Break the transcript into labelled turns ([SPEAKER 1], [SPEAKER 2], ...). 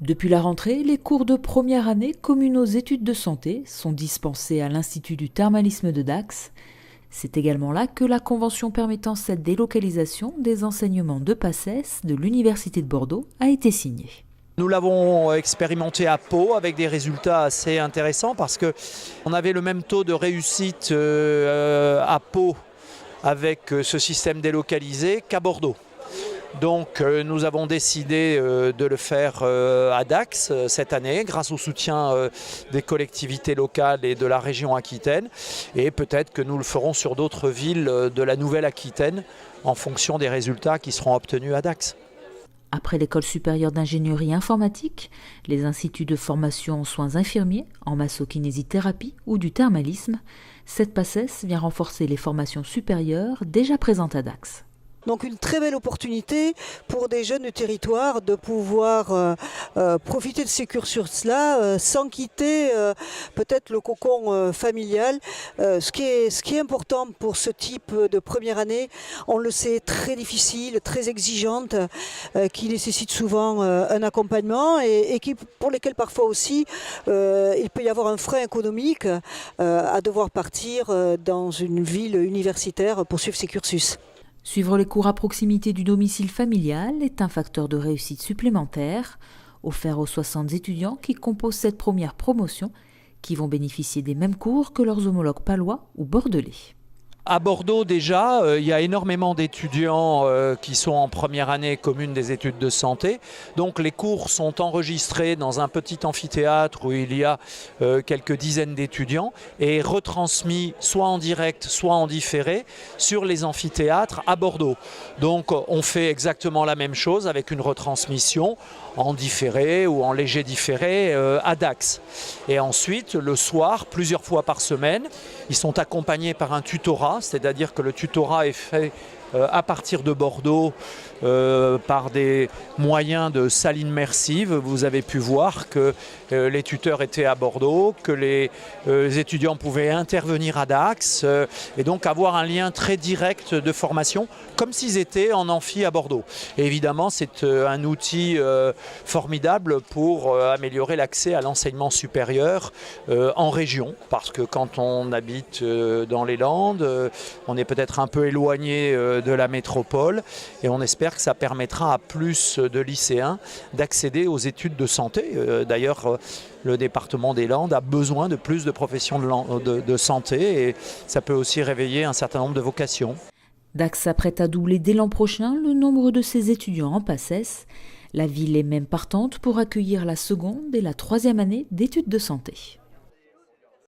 [SPEAKER 1] Depuis la rentrée, les cours de première année communaux aux études de santé sont dispensés à l'Institut du thermalisme de Dax. C'est également là que la convention permettant cette délocalisation des enseignements de PACES de l'Université de Bordeaux a été signée.
[SPEAKER 2] Nous l'avons expérimenté à Pau avec des résultats assez intéressants parce qu'on avait le même taux de réussite à Pau avec ce système délocalisé qu'à Bordeaux. Donc nous avons décidé de le faire à Dax cette année grâce au soutien des collectivités locales et de la région Aquitaine, et peut-être que nous le ferons sur d'autres villes de la Nouvelle-Aquitaine en fonction des résultats qui seront obtenus à Dax.
[SPEAKER 1] Après l'école supérieure d'ingénierie informatique, les instituts de formation en soins infirmiers, en masso-kinésithérapie ou du thermalisme, cette PACES vient renforcer les formations supérieures déjà présentes à Dax.
[SPEAKER 3] Donc une très belle opportunité pour des jeunes du territoire de pouvoir profiter de ces cursus-là sans quitter peut-être le cocon familial. Ce qui est important pour ce type de première année, on le sait, très difficile, très exigeante, qui nécessite souvent un accompagnement et pour lesquels parfois aussi il peut y avoir un frein économique à devoir partir dans une ville universitaire pour suivre ces cursus.
[SPEAKER 1] Suivre les cours à proximité du domicile familial est un facteur de réussite supplémentaire, offert aux 60 étudiants qui composent cette première promotion, qui vont bénéficier des mêmes cours que leurs homologues palois ou bordelais.
[SPEAKER 2] À Bordeaux déjà, il y a énormément d'étudiants qui sont en première année commune des études de santé. Donc les cours sont enregistrés dans un petit amphithéâtre où il y a quelques dizaines d'étudiants et retransmis soit en direct, soit en différé sur les amphithéâtres à Bordeaux. Donc on fait exactement la même chose avec une retransmission en différé ou en léger différé à Dax. Et ensuite, le soir, plusieurs fois par semaine, ils sont accompagnés par un tutorat, c'est-à-dire que le tutorat est fait à partir de Bordeaux par des moyens de salle immersive. Vous avez pu voir que les tuteurs étaient à Bordeaux, que les étudiants pouvaient intervenir à Dax et donc avoir un lien très direct de formation comme s'ils étaient en amphi à Bordeaux. Et évidemment, c'est un outil formidable pour améliorer l'accès à l'enseignement supérieur en région, parce que quand on habite dans les Landes, on est peut-être un peu éloigné de la métropole et on espère que ça permettra à plus de lycéens d'accéder aux études de santé. D'ailleurs, le département des Landes a besoin de plus de professions de santé et ça peut aussi réveiller un certain nombre de vocations.
[SPEAKER 1] Dax s'apprête à doubler dès l'an prochain le nombre de ses étudiants en PACES. La ville est même partante pour accueillir la seconde et la troisième année d'études de santé.